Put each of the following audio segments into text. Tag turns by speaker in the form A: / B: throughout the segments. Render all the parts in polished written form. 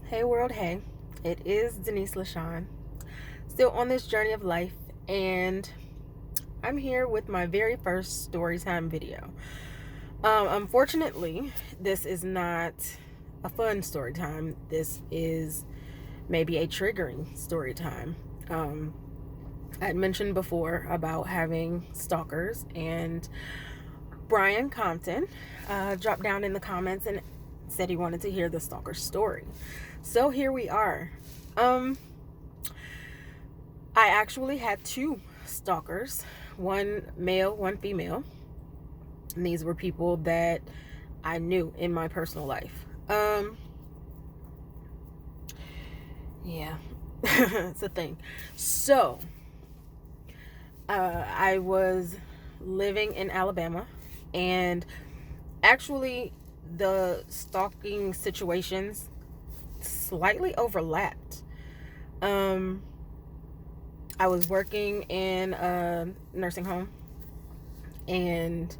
A: Hey world, hey. It is Denise LaShawn, still on this journey of life, and I'm here with my very first storytime video. Unfortunately, this is not a fun story time. This is maybe a triggering story time. I had mentioned before about having stalkers, and Brian Compton dropped down in the comments and said he wanted to hear the stalker story. So here we are. I actually had two stalkers, one male, one female. And these were people that I knew in my personal life. Yeah, it's a thing. So, I was living in Alabama, and actually, the stalking situations slightly overlapped. I was working in a nursing home, and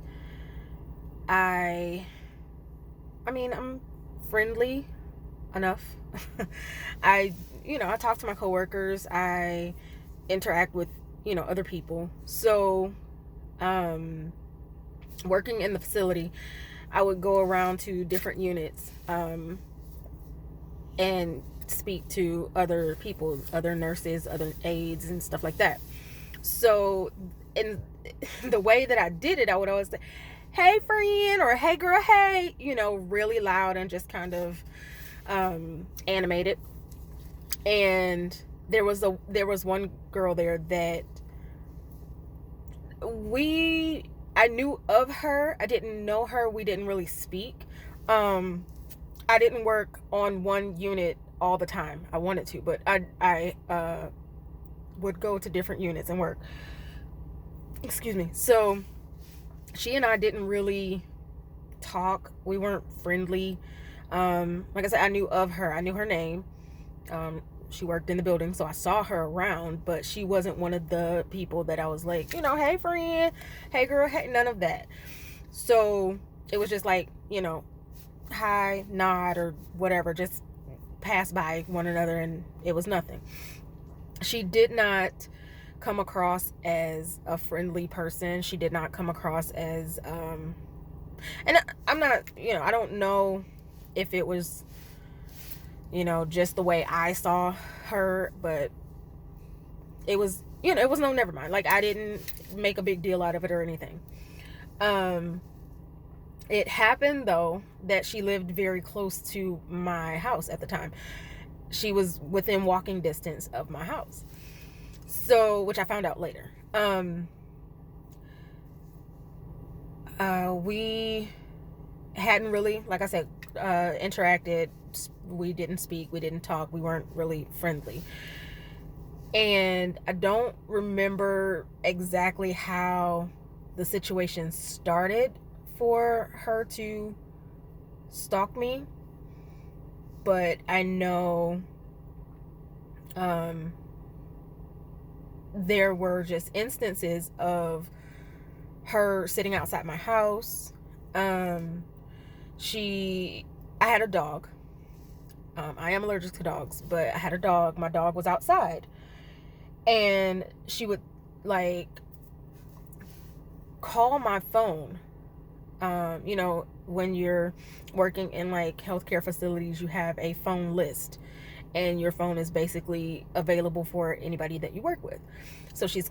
A: I'm friendly enough. I talk to my coworkers. I interact with, other people. So, working in the facility, I would go around to different units, and speak to other people, other nurses, other aides, and stuff like that. So, in the way that I did it, I would always say, "Hey, friend," or "Hey, girl, hey," really loud and just kind of animated. And there was one girl there that I knew of her. I didn't know her. We didn't really speak. I didn't work on one unit all the time. I wanted to, but I would go to different units and work. Excuse me. So she and I didn't really talk. We weren't friendly. Like I said, I knew of her. I knew her name. She worked in the building, so I saw her around, but she wasn't one of the people that I was like, "Hey, friend, hey, girl, hey," none of that. So it was just like, hi, nod, or whatever, just pass by one another, and it was nothing. She did not come across as a friendly person. She did not come across as and I'm not, I don't know if it was, just the way I saw her, but it was, it was no, never mind. Like, I didn't make a big deal out of it or anything. It happened, though, that she lived very close to my house at the time. She was within walking distance of my house. So, which I found out later. We hadn't really, like I said, interacted. We didn't speak. We didn't talk. We weren't really friendly. And I don't remember exactly how the situation started for her to stalk me, but I know there were just instances of her sitting outside my house. I had a dog. I am allergic to dogs, but I had a dog. My dog was outside, and she would like call my phone. When you're working in like healthcare facilities, you have a phone list, and your phone is basically available for anybody that you work with. So she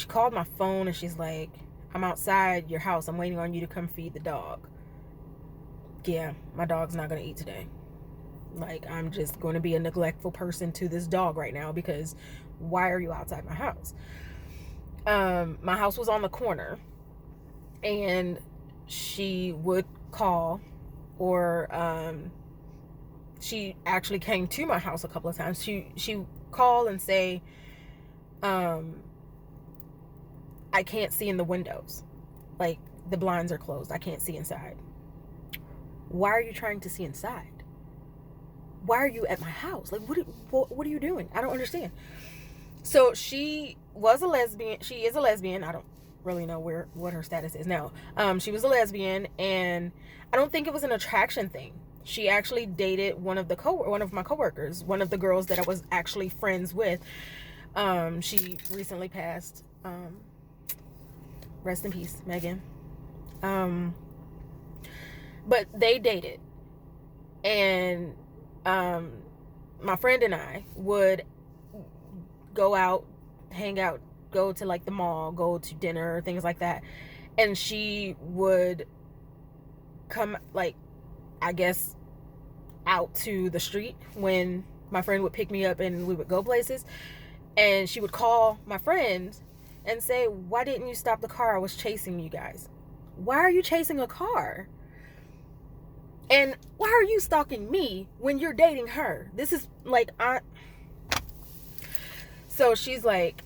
A: called my phone, and she's like, "I'm outside your house. I'm waiting on you to come feed the dog." Yeah, my dog's not going to eat today. Like, I'm just going to be a neglectful person to this dog right now, because why are you outside my house? My house was on the corner, and she would call, or she actually came to my house a couple of times. She call and say, "I can't see in the windows. Like, the blinds are closed. I can't see inside." Why are you trying to see inside? Why are you at my house? Like, what are you doing? I don't understand. So she was a lesbian. She is a lesbian. I don't really know what her status is now. She was a lesbian, and I don't think it was an attraction thing. She actually dated one of my coworkers, one of the girls that I was actually friends with. She recently passed. Rest in peace, Megan. But they dated, and my friend and I would go out, hang out, go to like the mall, go to dinner, things like that. And she would come, like, I guess, out to the street when my friend would pick me up and we would go places. And she would call my friend and say, "Why didn't you stop the car? I was chasing you guys." Why are you chasing a car? And why are you stalking me when you're dating her? This is like, so she's like,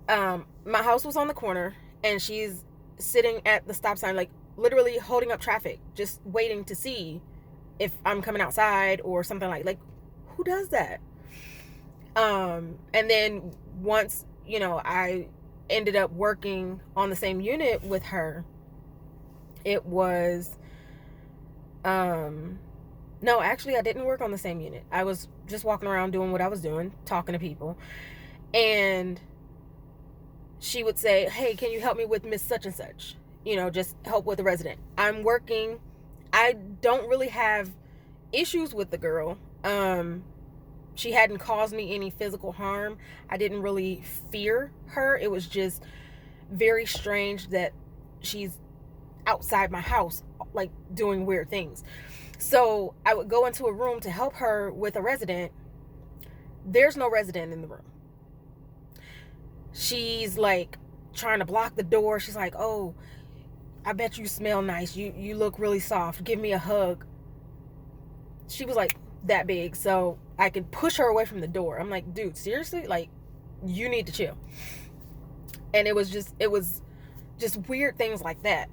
A: my house was on the corner, and she's sitting at the stop sign, like literally holding up traffic, just waiting to see if I'm coming outside or something. Like who does that? And then once, I ended up working on the same unit with her, it was, no, actually I didn't work on the same unit. I was just walking around doing what I was doing, talking to people. And she would say, "Hey, can you help me with Miss such and such? Just help with the resident. I'm working." I don't really have issues with the girl. She hadn't caused me any physical harm. I didn't really fear her. It was just very strange that she's outside my house, like doing weird things. So I would go into a room to help her with a resident. There's no resident in the room. She's like trying to block the door. She's like, "Oh, I bet you smell nice. You look really soft. Give me a hug." She was like that big, so I could push her away from the door. I'm like, "Dude, seriously? Like, you need to chill." And it was just weird things like that.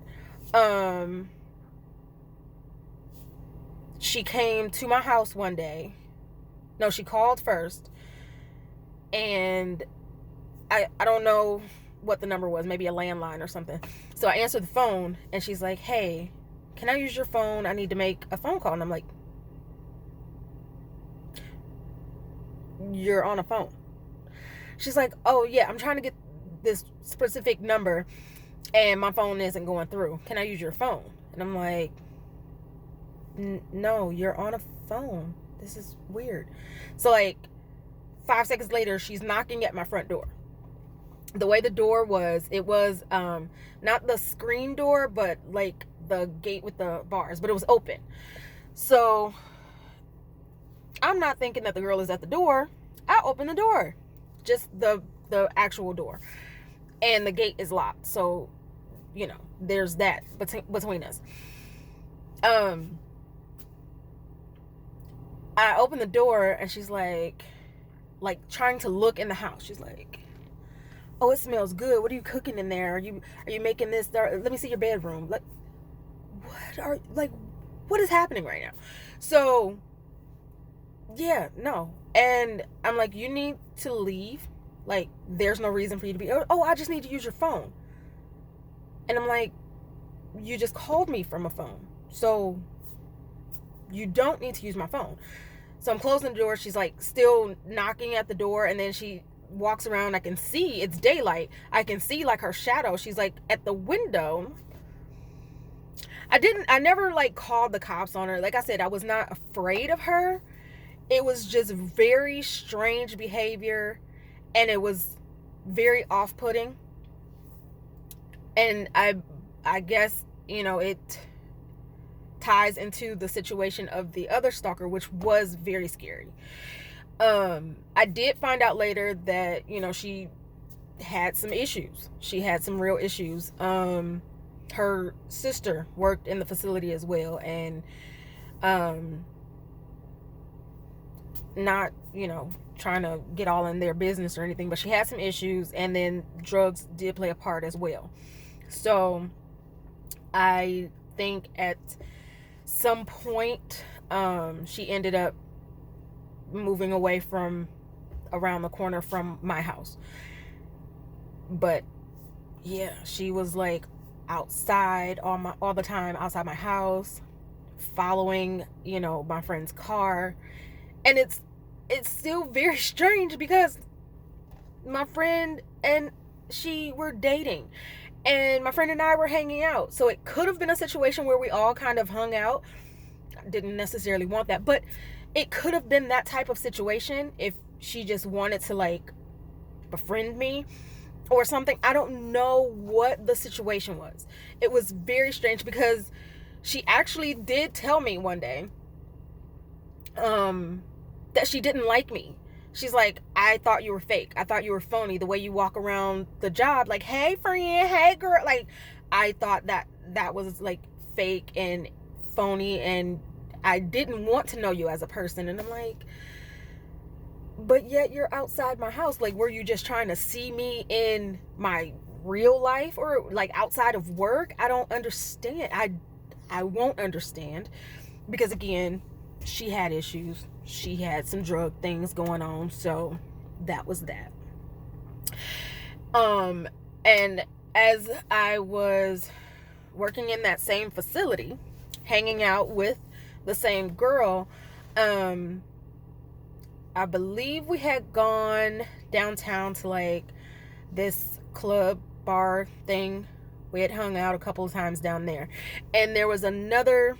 A: She came to my house one day. No, she called first, and I don't know what the number was, maybe a landline or something. So I answered the phone, and she's like, "Hey, can I use your phone? I need to make a phone call." And I'm like, "You're on a phone." She's like, "Oh yeah, I'm trying to get this specific number and my phone isn't going through. Can I use your phone?" And I'm like, "No, you're on a phone. This is weird." So like 5 seconds later, she's knocking at my front door. The way the door was, it was not the screen door, but like the gate with the bars, but it was open. So I'm not thinking that the girl is at the door. I open the door, just the actual door, and the gate is locked. So there's that between us. I open the door, and she's like trying to look in the house. She's like, "Oh, it smells good. What are you cooking in there? Are you making this? Let me see your bedroom." Like, what is happening right now? So yeah, no. And I'm like, "You need to leave. Like, there's no reason for you to be, oh, I just need to use your phone." And I'm like, "You just called me from a phone, so you don't need to use my phone." So I'm closing the door. She's like still knocking at the door, and then she walks around. I can see, it's daylight, I can see like her shadow. She's like at the window. I never like called the cops on her. Like I said, I was not afraid of her. It was just very strange behavior, and it was very off-putting. And I guess it ties into the situation of the other stalker, which was very scary. I did find out later that she had some issues. She had some real issues. Her sister worked in the facility as well, and not trying to get all in their business or anything, but she had some issues, and then drugs did play a part as well. So I think at some point she ended up moving away from around the corner from my house. But yeah, she was like outside all the time, outside my house, following, my friend's car. And it's still very strange because my friend and she were dating, and my friend and I were hanging out. So it could have been a situation where we all kind of hung out. I didn't necessarily want that, but it could have been that type of situation if she just wanted to like befriend me or something. I don't know what the situation was. It was very strange because she actually did tell me one day that she didn't like me. She's like, I thought you were fake. I thought you were phony. The way you walk around the job, like, hey friend, hey girl. Like, I thought that was like fake and phony, and I didn't want to know you as a person. And I'm like, but yet you're outside my house. Like, were you just trying to see me in my real life or like outside of work? I don't understand. I won't understand, because again, she had issues. She had some drug things going on. So that was that. And as I was working in that same facility, hanging out with the same girl, I believe we had gone downtown to like this club bar thing. We had hung out a couple of times down there. And there was another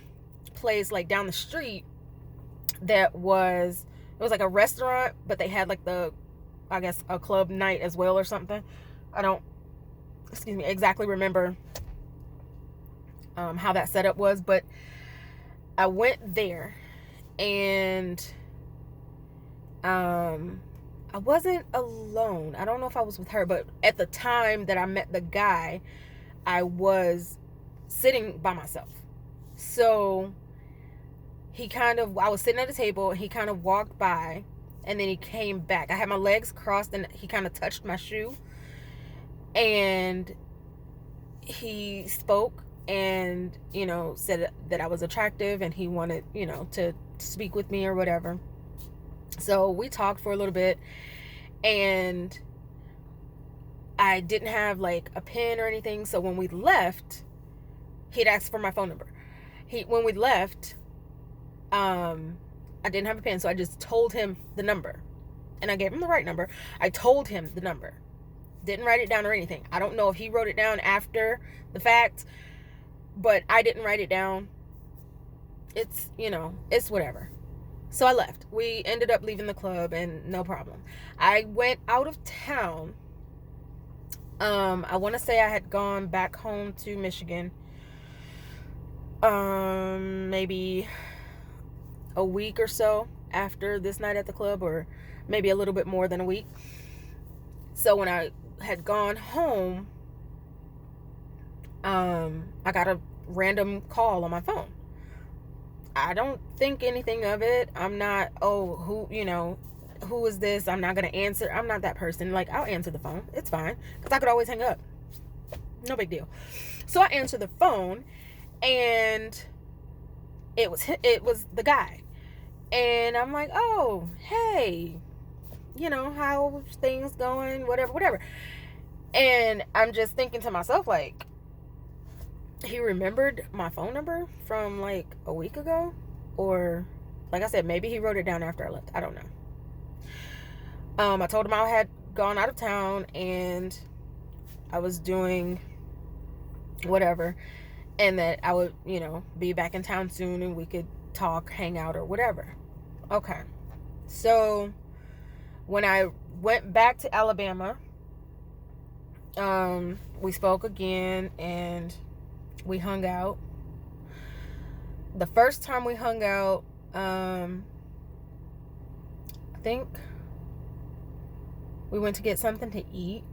A: place like down the street that it was like a restaurant, but they had like I guess a club night as well or something. I don't exactly remember how that setup was, but I went there, and I wasn't alone. I don't know if I was with her, but at the time that I met the guy, I was sitting by myself. So I was sitting at a table, and he kind of walked by, and then he came back. I had my legs crossed, and he kind of touched my shoe, and he spoke and, said that I was attractive, and he wanted, to speak with me or whatever. So we talked for a little bit, and I didn't have like a pen or anything. So when we left, he'd asked for my phone number. When we left, I didn't have a pen, so I just told him the number, and I gave him the right number. I told him the number, didn't write it down or anything. I don't know if he wrote it down after the fact, but I didn't write it down. It's, it's whatever. So I left. We ended up leaving the club, and no problem. I went out of town. I want to say I had gone back home to Michigan, maybe a week or so after this night at the club, or maybe a little bit more than a week. So when I had gone home, I got a random call on my phone. I don't think anything of it. I'm not, who is this? I'm not going to answer. I'm not that person. Like, I'll answer the phone. It's fine, because I could always hang up. No big deal. So I answered the phone, and it was the guy. And I'm like, oh, hey, how's things going? Whatever. And I'm just thinking to myself, like, he remembered my phone number from like a week ago, or like I said, maybe he wrote it down after I left. I don't know. I told him I had gone out of town, and I was doing whatever, and that I would, be back in town soon, and we could talk, hang out, or whatever. Okay. So when I went back to Alabama, we spoke again, and we hung out. The first time we hung out, I think we went to get something to eat.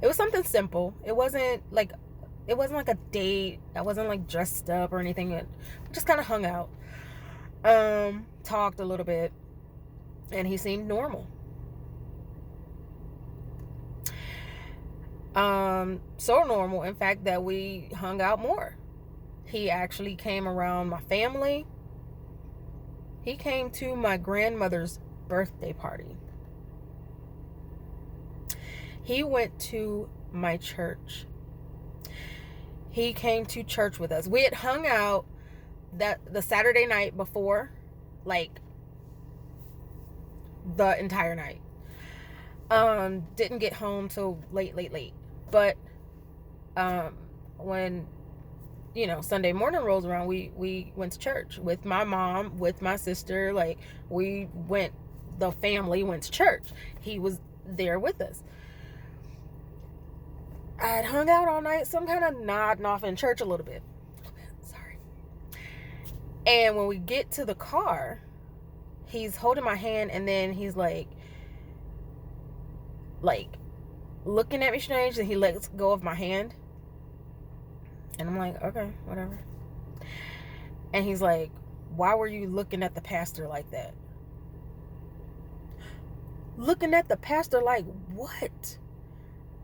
A: It was something simple. It wasn't like a date. I wasn't like dressed up or anything. We just kind of hung out. Talked a little bit, and he seemed normal. So normal, in fact, that we hung out more. He actually came around my family. He came to my grandmother's birthday party. He went to my church. He came to church with us. We had hung out that the Saturday night before, like the entire night. Didn't get home till late. But when Sunday morning rolls around, we went to church with my mom, with my sister. Like, the family went to church. He was there with us. I'd hung out all night, so I'm kind of nodding off in church a little bit. Sorry. And when we get to the car, he's holding my hand, and then he's like looking at me strange, and he lets go of my hand. And I'm like, okay, whatever. And he's like, why were you looking at the pastor like that? Looking at the pastor like what?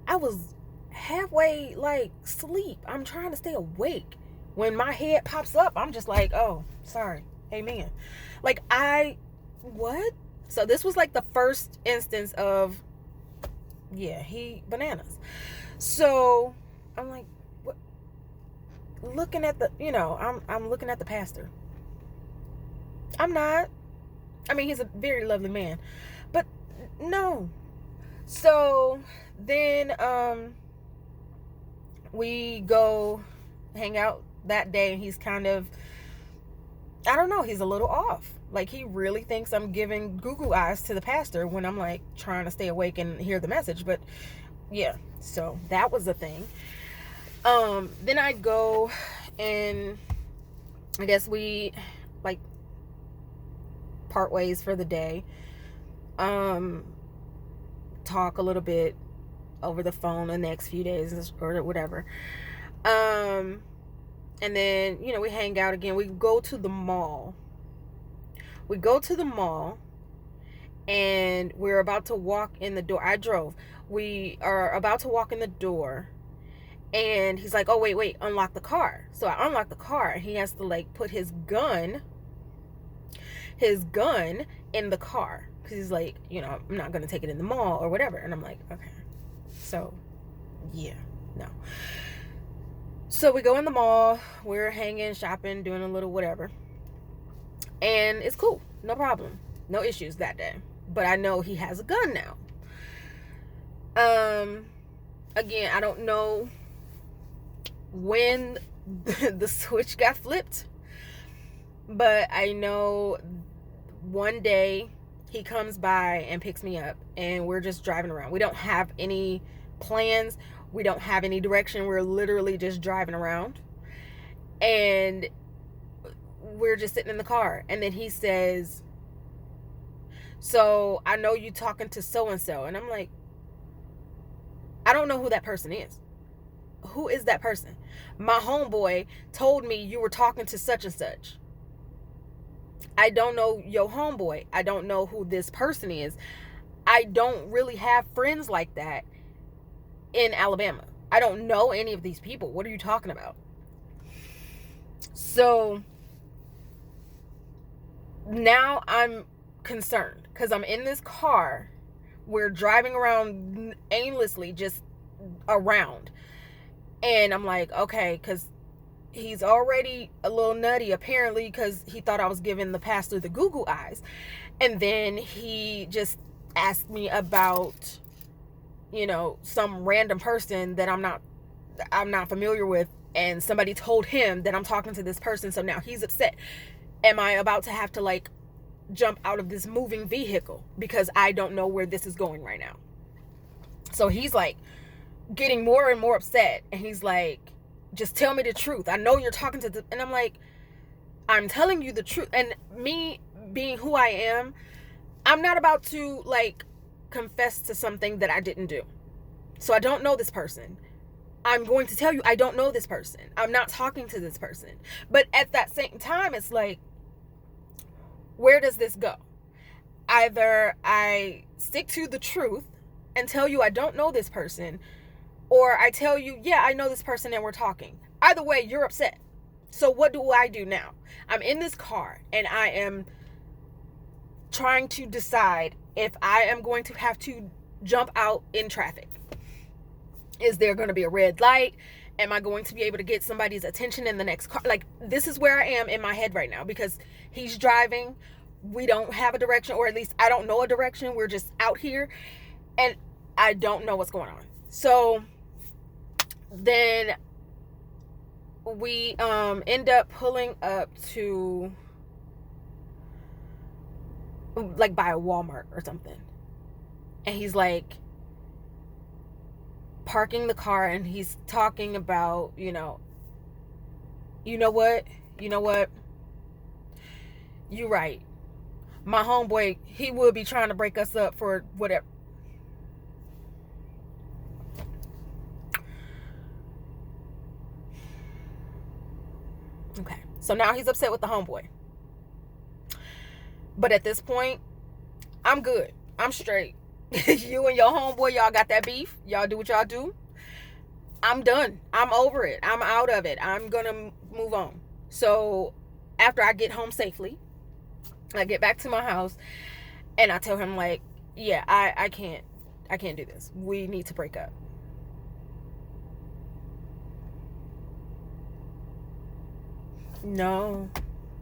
A: I was halfway sleep. I'm trying to stay awake. When my head pops up, I'm just like, oh, sorry. Amen. What? So this was the first instance of, he bananas. So I'm like, what? Looking at the, I'm looking at the pastor. I'm not. I mean, he's a very lovely man, but no. So then we go hang out that day, and he's kind of, I don't know, he's a little off. He really thinks I'm giving goo eyes to the pastor when I'm trying to stay awake and hear the message. But yeah, so that was the thing. Then I go, and I guess we part ways for the day. Talk a little bit over the phone the next few days or whatever. And then, we hang out again. We go to the mall. And we're about to walk in the door. I drove. We are about to walk in the door, and he's like, oh, wait, unlock the car. So I unlock the car, and he has to put his gun in the car, because he's like, I'm not going to take it in the mall or whatever. And I'm like, okay. So, yeah, no. So we go in the mall, we're hanging, shopping, doing a little whatever. And it's cool. No problem. No issues that day. But I know he has a gun now. Again, I don't know when the switch got flipped. But I know one day he comes by and picks me up, and we're just driving around. We don't have any plans. We don't have any direction. We're literally just driving around. And we're just sitting in the car. And then he says, so I know you talking to so-and-so. And I'm like, I don't know who that person is. Who is that person? My homeboy told me you were talking to such and such. I don't know your homeboy. I don't know who this person is. I don't really have friends like that in Alabama. I don't know any of these people. What are you talking about? So now I'm concerned, because I'm in this car. We're driving around aimlessly, just around. And I'm like, okay, because he's already a little nutty, apparently, because he thought I was giving the pastor the goo eyes. And then he just asked me about, some random person that I'm not familiar with. And somebody told him that I'm talking to this person. So now he's upset. Am I about to have to jump out of this moving vehicle, because I don't know where this is going right now? So he's getting more and more upset, and he's like, just tell me the truth. I know you're talking to and I'm like, I'm telling you the truth. And me being who I am, I'm not about to confess to something that I didn't do. So I don't know this person. I'm going to tell you I don't know this person. I'm not talking to this person. But at that same time, it's where does this go? Either I stick to the truth and tell you I don't know this person, or I tell you, yeah, I know this person and we're talking. Either way, you're upset. So what do I do now? I'm in this car, and I am trying to decide if I am going to have to jump out in traffic. Is there going to be a red light? Am I going to be able to get somebody's attention in the next car? Like, this is where I am in my head right now, because he's driving. We don't have a direction, or at least I don't know a direction. We're just out here, and I don't know what's going on. So then we end up pulling up to, like, by a Walmart or something. And he's like parking the car, and he's talking about, you know what? You right. My homeboy, he would be trying to break us up for whatever. Okay. So now he's upset with the homeboy. But at this point, I'm good. I'm straight. You and your homeboy, y'all got that beef. Y'all do what y'all do. I'm done. I'm over it. I'm out of it. I'm going to move on. So after I get home safely, I get back to my house, and I tell him, like, yeah, I can't do this. We need to break up. No,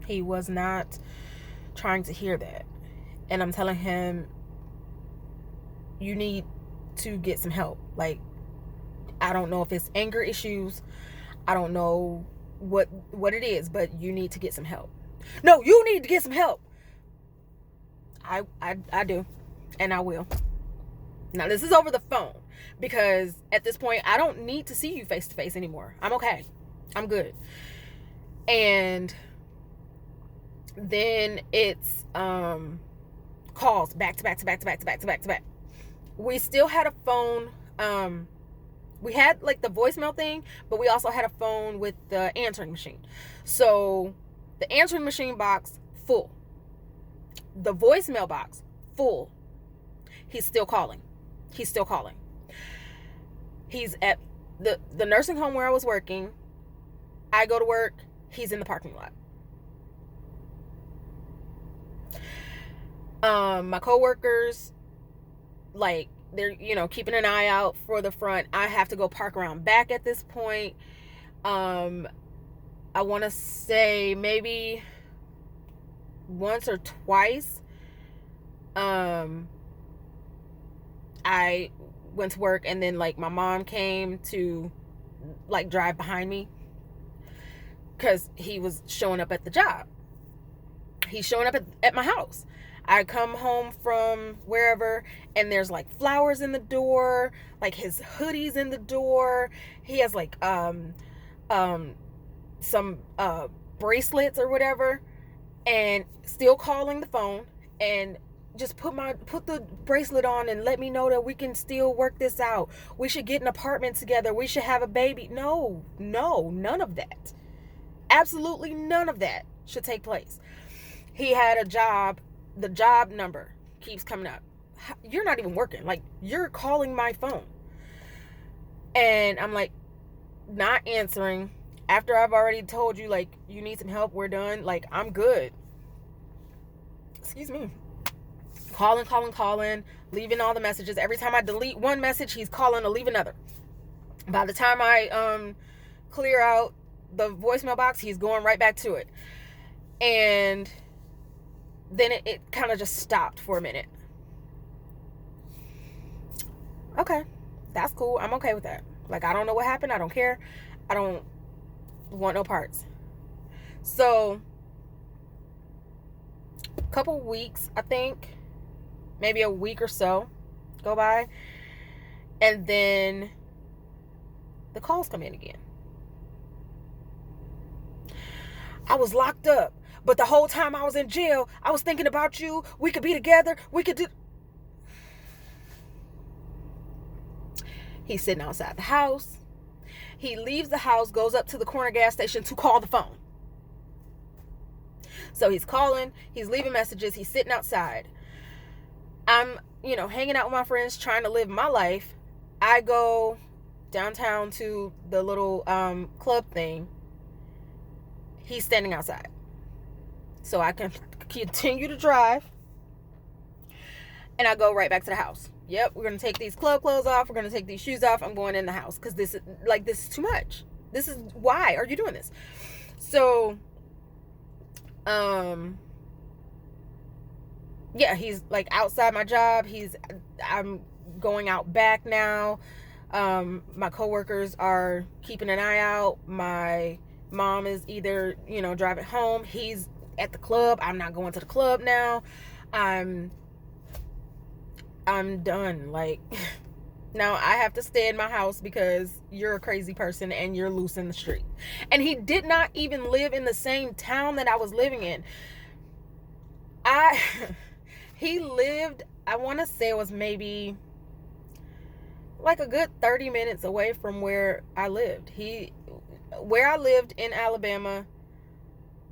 A: he was not trying to hear that. And I'm telling him, you need to get some help. Like, I don't know if it's anger issues. I don't know what it is, but you need to get some help. No, you need to get some help. I do, and I will. Now, this is over the phone, because at this point, I don't need to see you face to face anymore. I'm okay. I'm good. And then it's calls back to back. We still had a phone. We had, like, the voicemail thing, but we also had a phone with the answering machine. So the answering machine box full, the voicemail box full. He's still calling. He's at the nursing home where I was working. I go to work. He's in the parking lot. My coworkers, like, they're, keeping an eye out for the front. I have to go park around back at this point. I want to say maybe once or twice, I went to work, and then, like, my mom came to, like, drive behind me, because he was showing up at the job. He's showing up at my house. I come home from wherever, and there's, like, flowers in the door, like, his hoodie's in the door. He has, like, some bracelets or whatever, and still calling the phone, and just put the bracelet on and let me know that we can still work this out. We should get an apartment together. We should have a baby. No, none of that. Absolutely none of that should take place. He had a job. The job number keeps coming up. You're not even working. Like, you're calling my phone. And I'm, like, not answering. After I've already told you, like, you need some help, we're done. Like, I'm good. Excuse me. Calling, leaving all the messages. Every time I delete one message, he's calling to leave another. By the time I clear out the voicemail box, he's going right back to it. And then it kind of just stopped for a minute. Okay, that's cool. I'm okay with that. Like, I don't know what happened. I don't care. I don't want no parts. So, a couple weeks, I think, maybe a week or so go by, and then the calls come in again. I was locked up, but the whole time I was in jail, I was thinking about you. We could be together. We could do. He's sitting outside the house. He leaves the house, goes up to the corner gas station to call the phone. So he's calling, he's leaving messages, he's sitting outside. I'm, hanging out with my friends, trying to live my life. I go downtown to the little club thing. He's standing outside. So I can continue to drive, and I go right back to the house. Yep, we're gonna take these club clothes off. We're gonna take these shoes off. I'm going in the house because this is too much. This is, why are you doing this? So, yeah, he's like outside my job. I'm going out back now. My coworkers are keeping an eye out. My mom is either, driving home. He's at the club. I'm not going to the club now. I'm done. Like, now I have to stay in my house because you're a crazy person and you're loose in the street. And he did not even live in the same town that I was living in. He lived, I want to say it was maybe like a good 30 minutes away from where I lived. Where I lived in Alabama,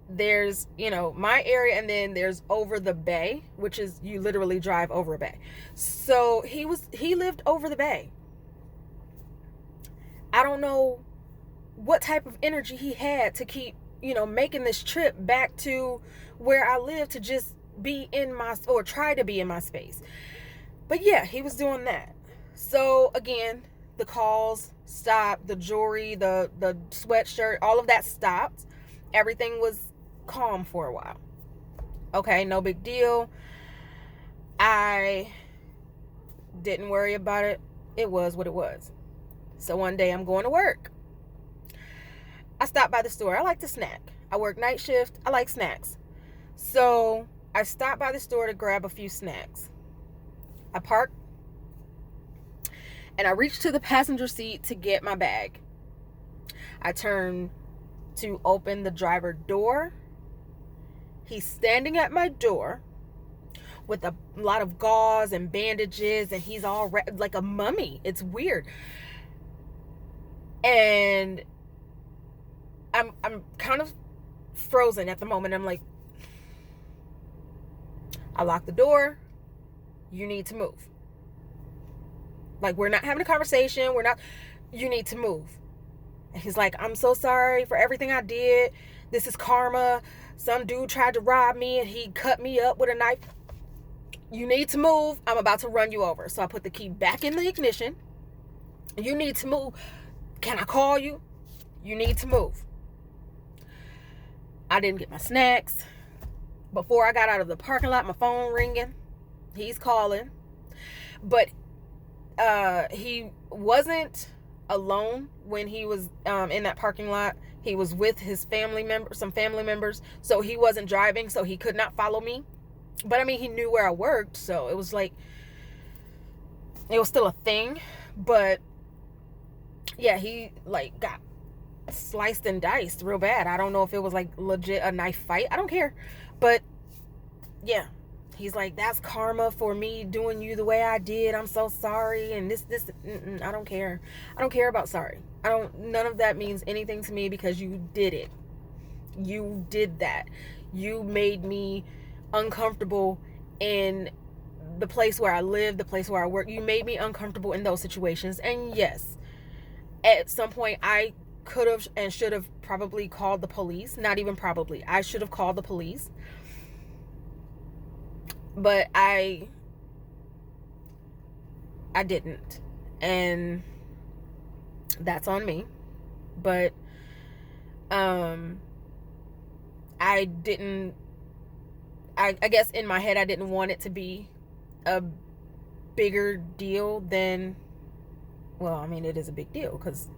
A: there's, my area, and then there's over the bay, which is, you literally drive over a bay. So he lived over the bay. I don't know what type of energy he had to keep, making this trip back to where I live to just be or try to be in my space. But yeah, he was doing that. So again, the calls stopped, the jewelry, the sweatshirt, all of that stopped. Everything was calm for a while. Okay, no big deal. I didn't worry about it. It was what it was. So one day I'm going to work. I stopped by the store. I like to snack. I work night shift. I like snacks. So I stopped by the store to grab a few snacks. I parked and I reached to the passenger seat to get my bag. I turned to open the driver door. He's standing at my door with a lot of gauze and bandages, and he's all like a mummy. It's weird. And I'm kind of frozen at the moment. I'm like, I locked the door. You need to move. Like, we're not having a conversation. You need to move. And he's like, I'm so sorry for everything I did. This is karma. Some dude tried to rob me and he cut me up with a knife. You need to move. I'm about to run you over. So I put the key back in the ignition. You need to move. Can I call you? You need to move. I didn't get my snacks. Before I got out of the parking lot, my phone ringing. He's calling. But he wasn't alone when he was in that parking lot. He was with his some family members. So he wasn't driving, so he could not follow me. But I mean, he knew where I worked, so it was like, it was still a thing. But yeah, he like got sliced and diced real bad. I don't know if it was like legit a knife fight. I don't care. But yeah, he's like, that's karma for me doing you the way I did. I'm so sorry. And this, I don't care. I don't care about sorry. None of that means anything to me because you did it. You did that. You made me uncomfortable in the place where I live, the place where I work. You made me uncomfortable in those situations. And yes, at some point I could have and should have probably called the police. Not even probably. I should have called the police. But I didn't. And that's on me. But I didn't, I guess in my head I didn't want it to be a bigger deal than, well, I mean, it is a big deal because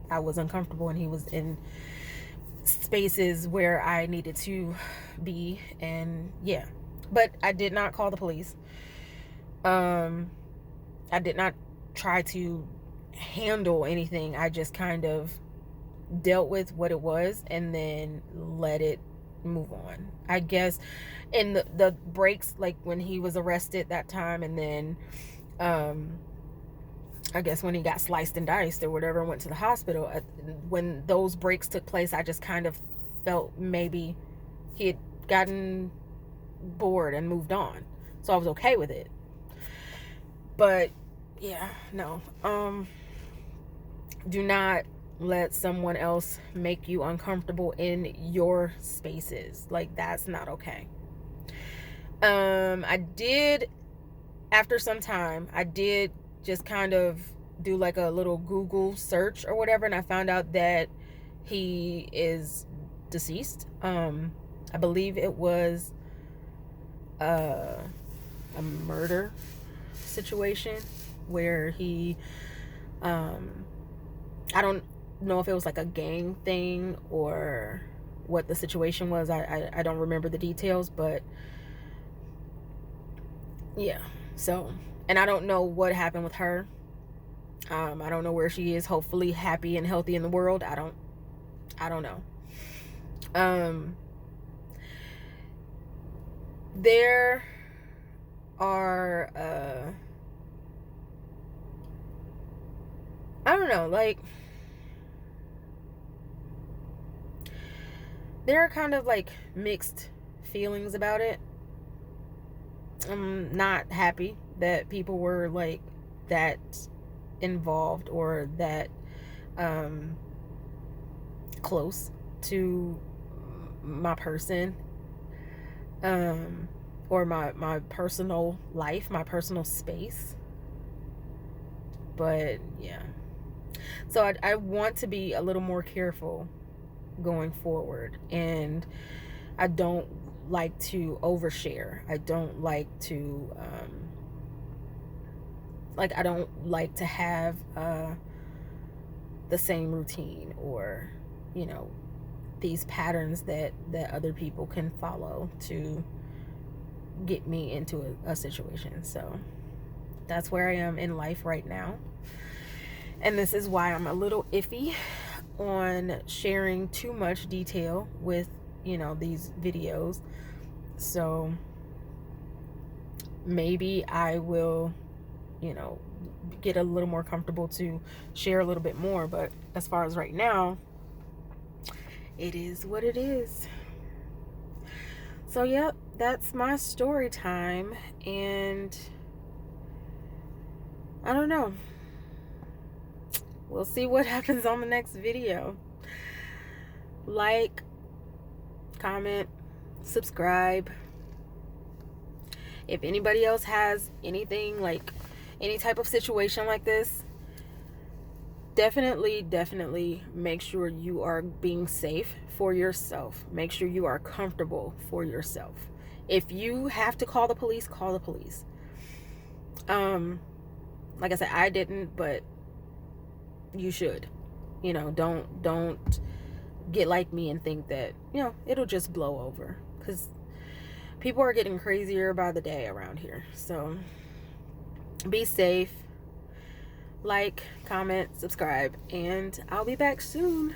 A: I was uncomfortable and he was in spaces where I needed to be. And yeah, but I did not call the police. I did not try to handle anything. I just kind of dealt with what it was and then let it move on. I guess in the breaks, like when he was arrested that time, and then I guess when he got sliced and diced or whatever, went to the hospital, when those breaks took place, I just kind of felt maybe he had gotten bored and moved on. So I was okay with it. But yeah, no. Do not let someone else make you uncomfortable in your spaces. Like, that's not okay. I did after some time, I did just kind of do like a little Google search or whatever, and I found out that he is deceased. I believe it was a murder situation where he, I don't know if it was like a gang thing or what the situation was. I don't remember the details, but yeah. So, and I don't know what happened with her. I don't know where she is. Hopefully happy and healthy in the world. I don't know. There are I don't know, like, there are kind of like mixed feelings about it. I'm not happy that people were like that involved or that close to my person, or my personal life, my personal space. But yeah, so I want to be a little more careful going forward, and I don't like to overshare. I don't like to I don't like to have the same routine, or these patterns that other people can follow to get me into a situation. So that's where I am in life right now, and this is why I'm a little iffy on sharing too much detail with these videos. So maybe I will get a little more comfortable to share a little bit more, but as far as right now, it is what it is. So yep, that's my story time, and I don't know, we'll see what happens on the next video. Like, comment, subscribe. If anybody else has anything, like any type of situation like this, definitely make sure you are being safe for yourself. Make sure you are comfortable for yourself. If you have to call the police, call the police. Like I said, I didn't, but you should. Don't get like me and think that it'll just blow over, because people are getting crazier by the day around here. So be safe. Like, comment, subscribe, and I'll be back soon.